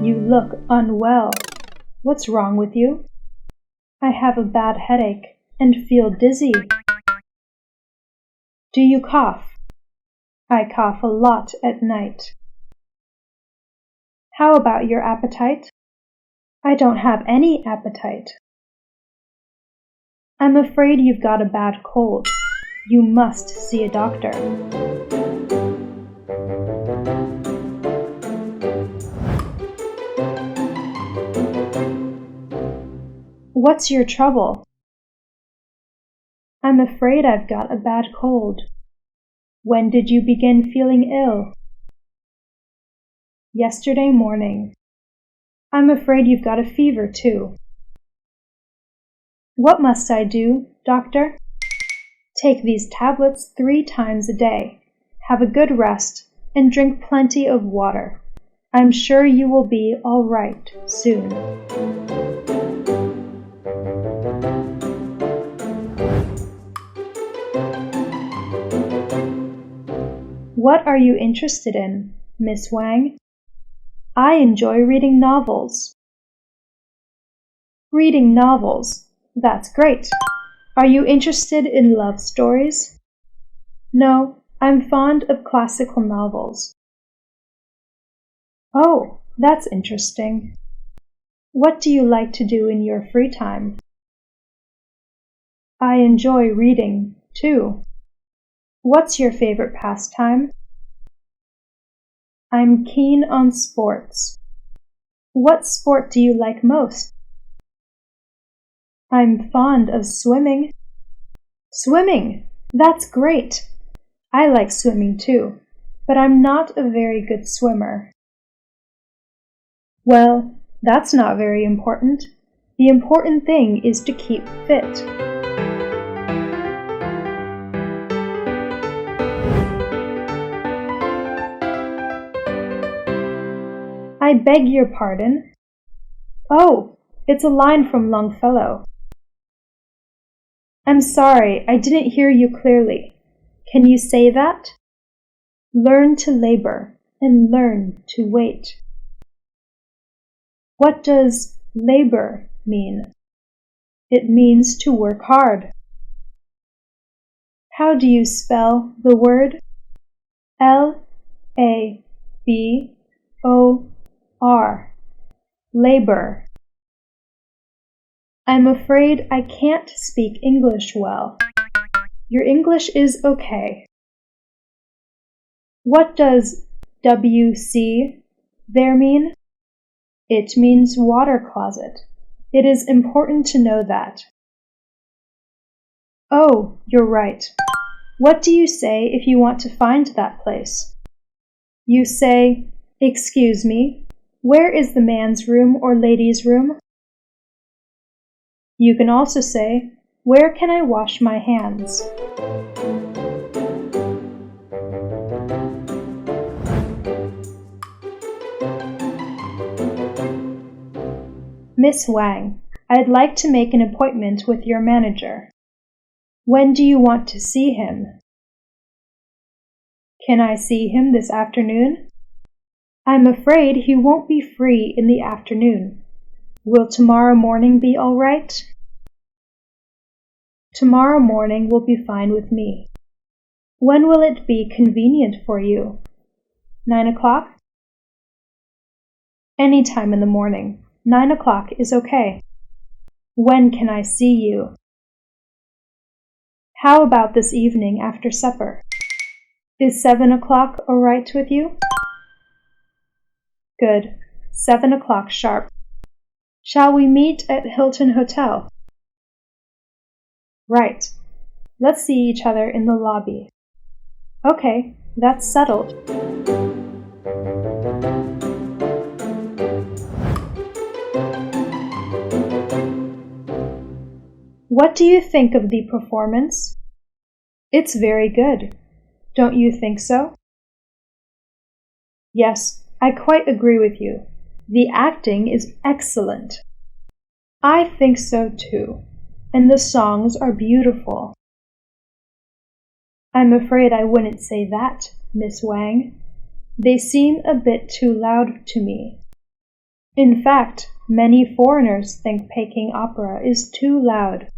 You look unwell. What's wrong with you? I have a bad headache and feel dizzy. Do you cough? I cough a lot at night. How about your appetite? I don't have any appetite. I'm afraid you've got a bad cold. You must see a doctor. What's your trouble? I'm afraid I've got a bad cold. When did you begin feeling ill? Yesterday morning. I'm afraid you've got a fever too. What must I do, doctor? Take these tablets 3 times a day. Have a good rest and drink plenty of water. I'm sure you will be all right soon. What are you interested in, Miss Wang? I enjoy reading novels. Reading novels. That's great. Are you interested in love stories? No, I'm fond of classical novels. Oh, that's interesting. What do you like to do in your free time? I enjoy reading, too. What's your favorite pastime? I'm keen on sports. What sport do you like most? I'm fond of swimming. Swimming! That's great! I like swimming too, but I'm not a very good swimmer. Well, that's not very important. The important thing is to keep fit. I beg your pardon. Oh, it's a line from Longfellow. I'm sorry, I didn't hear you clearly. Can you say that? Learn to labor and learn to wait. What does labor mean? It means to work hard. How do you spell the word? L-A-B-O-R. Labor. I'm afraid I can't speak English well. Your English is okay. What does WC there mean? It means water closet. It is important to know that. Oh, you're right. What do you say if you want to find that place? You say, "Excuse me, where is the man's room or lady's room?" You can also say, "Where can I wash my hands?" Miss Wang, I'd like to make an appointment with your manager. When do you want to see him? Can I see him this afternoon? I'm afraid he won't be free in the afternoon. Will tomorrow morning be all right? Tomorrow morning will be fine with me. When will it be convenient for you? 9 o'clock? Any time in the morning. 9 o'clock is okay. When can I see you? How about this evening after supper? Is 7 o'clock all right with you? Good. 7 o'clock sharp. Shall we meet at Hilton Hotel? Right. Let's see each other in the lobby. Okay, that's settled. What do you think of the performance? It's very good. Don't you think so? Yes, I quite agree with you. The acting is excellent. I think so too, and the songs are beautiful. I'm afraid I wouldn't say that, Miss Wang. They seem a bit too loud to me. In fact, many foreigners think Peking opera is too loud.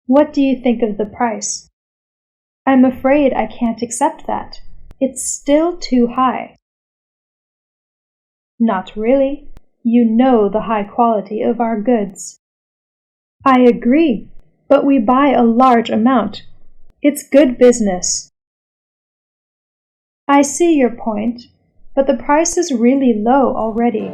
What do you think of the price? I'm afraid I can't accept that. It's still too high. Not really. You know the high quality of our goods. I agree, but we buy a large amount. It's good business. I see your point, but the price is really low already.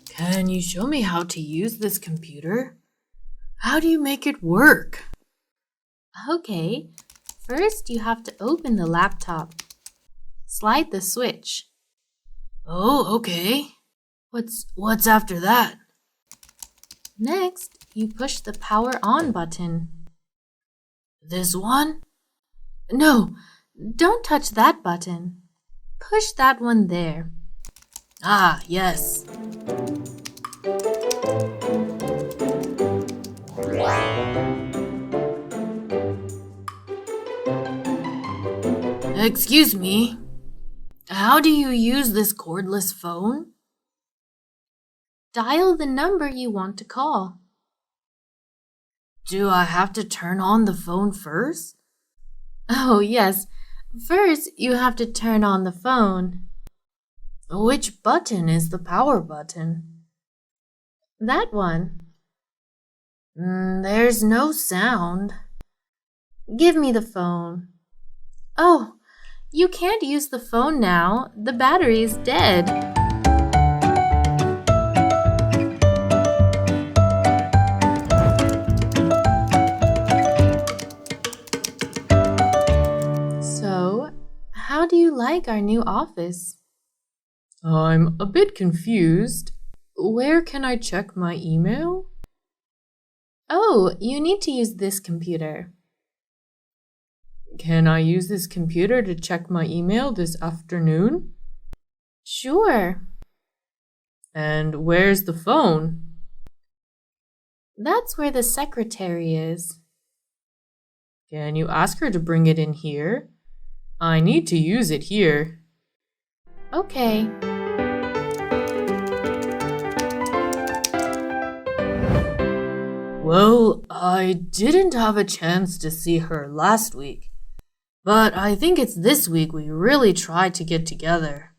Can you show me how to use this computer? How do you make it work? Okay, first you have to open the laptop. Slide the switch. Oh, okay. What's after that? Next, you push the power on button. This one? No, don't touch that button. Push that one there. Ah, yes. Excuse me. How do you use this cordless phone? Dial the number you want to call. Do I have to turn on the phone first? Oh, yes. First, you have to turn on the phone. Which button is the power button? That one. There's no sound. Give me the phone. Oh, you can't use the phone now. The battery is dead. So, how do you like our new office? I'm a bit confused. Where can I check my email? Oh, you need to use this computer. Can I use this computer to check my email this afternoon? Sure. And where's the phone? That's where the secretary is. Can you ask her to bring it in here? I need to use it here. Okay. Well, I didn't have a chance to see her last week, but I think it's this week we really tried to get together.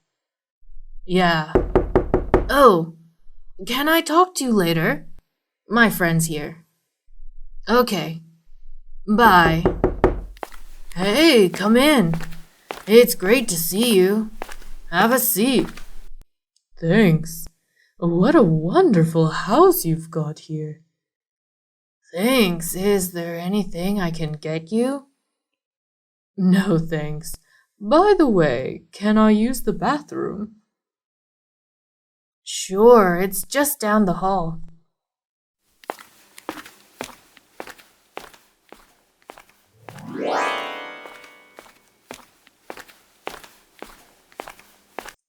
Yeah. Oh, can I talk to you later? My friend's here. Okay. Bye. Hey, come in. It's great to see you. Have a seat. Thanks. What a wonderful house you've got here. Thanks. Is there anything I can get you? No, thanks. By the way, can I use the bathroom? Sure, it's just down the hall.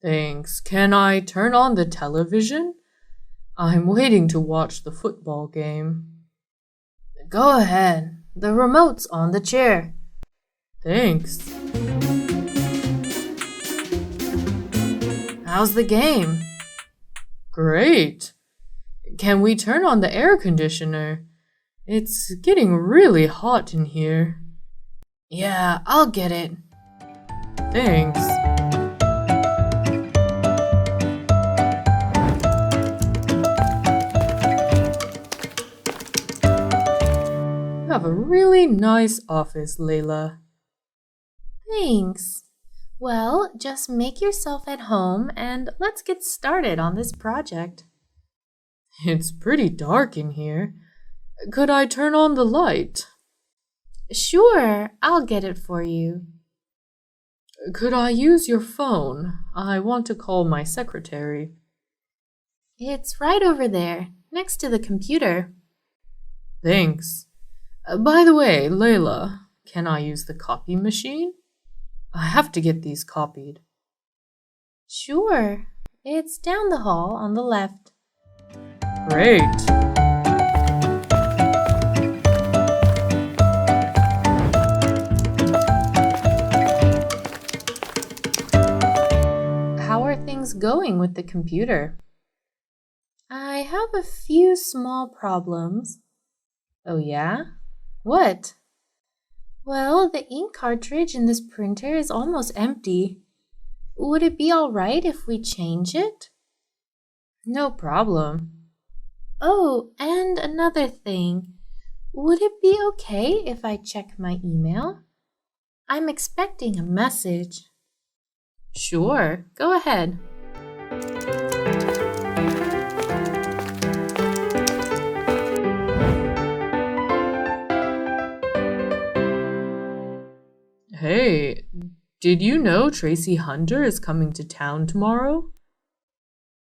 Thanks. Can I turn on the television? I'm waiting to watch the football game. Go ahead. The remote's on the chair. Thanks. How's the game? Great. Can we turn on the air conditioner? It's getting really hot in here. Yeah, I'll get it. Thanks. You have a really nice office, Layla. Thanks. Well, just make yourself at home and let's get started on this project. It's pretty dark in here. Could I turn on the light? Sure, I'll get it for you. Could I use your phone? I want to call my secretary. It's right over there, next to the computer. Thanks. By the way, Layla, can I use the copy machine? I have to get these copied. Sure. It's down the hall on the left. Great. How are things going with the computer? I have a few small problems. Oh, yeah? What? Well, the ink cartridge in this printer is almost empty. Would it be all right if we change it? No problem. Oh, and another thing. Would it be okay if I check my email? I'm expecting a message. Sure, go ahead. Hey, did you know Tracy Hunter is coming to town tomorrow?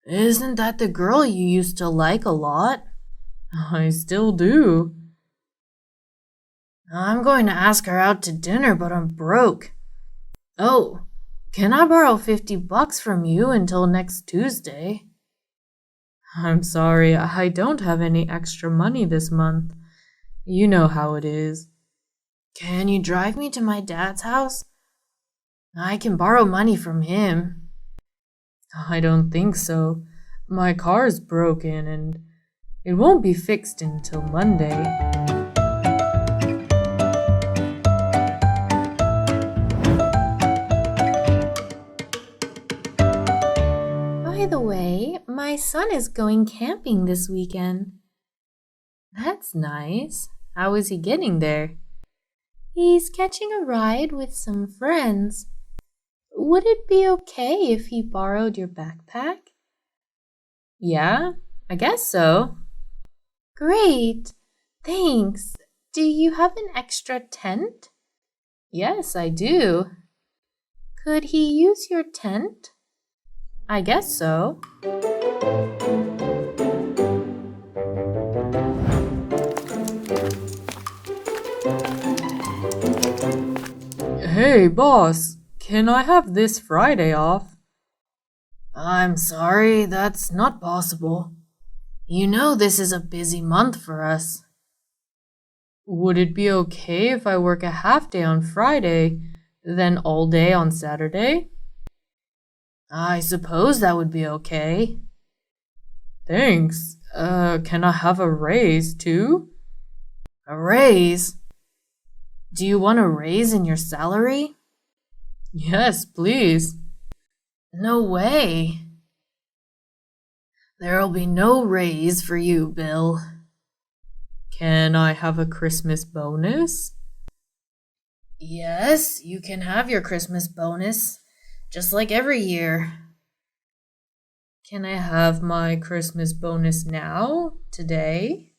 Isn't that the girl you used to like a lot? I still do. I'm going to ask her out to dinner, but I'm broke. Oh, can I borrow $50 from you until next Tuesday? I'm sorry, I don't have any extra money this month. You know how it is. Can you drive me to my dad's house? I can borrow money from him. I don't think so. My car's broken and it won't be fixed until Monday. By the way, my son is going camping this weekend. That's nice. How is he getting there? He's catching a ride with some friends. Would it be okay if he borrowed your backpack? Yeah, I guess so. Great. Thanks. Do you have an extra tent? Yes, I do. Could he use your tent? I guess so. Hey, boss, can I have this Friday off? I'm sorry, that's not possible. You know this is a busy month for us. Would it be okay if I work a half day on Friday, then all day on Saturday? I suppose that would be okay. Thanks. Can I have a raise too? A raise? Do you want a raise in your salary? Yes, please. No way. There'll be no raise for you, Bill. Can I have a Christmas bonus? Yes, you can have your Christmas bonus, just like every year. Can I have my Christmas bonus now, today?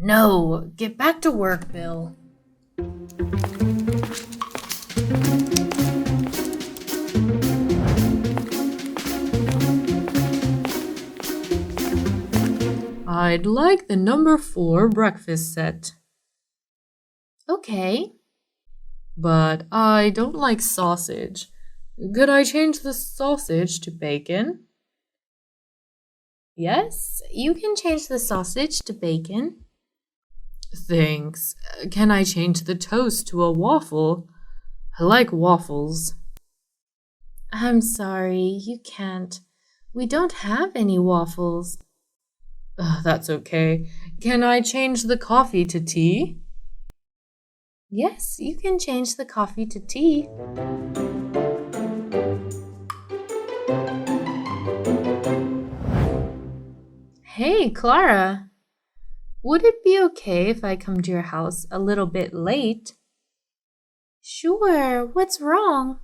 No, get back to work, Bill. I'd like the number 4 breakfast set. Okay. But I don't like sausage. Could I change the sausage to bacon? Yes, you can change the sausage to bacon. Thanks. Can I change the toast to a waffle? I like waffles. I'm sorry, you can't. We don't have any waffles. That's okay. Can I change the coffee to tea? Yes, you can change the coffee to tea. Hey, Clara. Would it be okay if I come to your house a little bit late? Sure, what's wrong?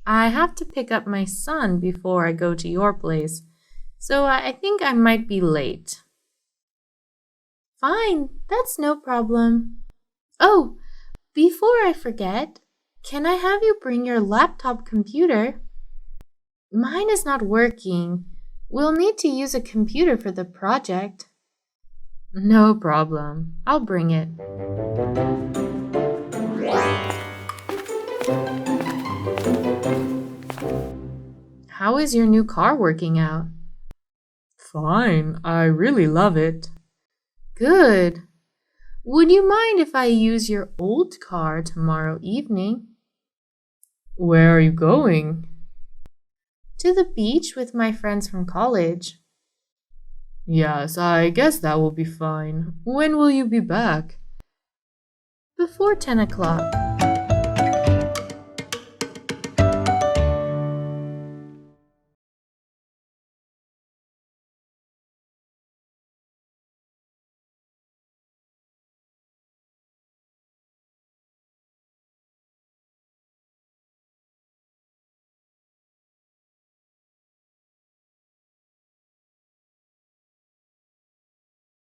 I have to pick up my son before I go to your place, so I think I might be late. Fine, that's no problem. Oh, before I forget, can I have you bring your laptop computer? Mine is not working. We'll need to use a computer for the project. No problem. I'll bring it. How is your new car working out? Fine. I really love it. Good. Would you mind if I use your old car tomorrow evening? Where are you going? To the beach with my friends from college. Yes, I guess that will be fine. When will you be back? Before 10 o'clock.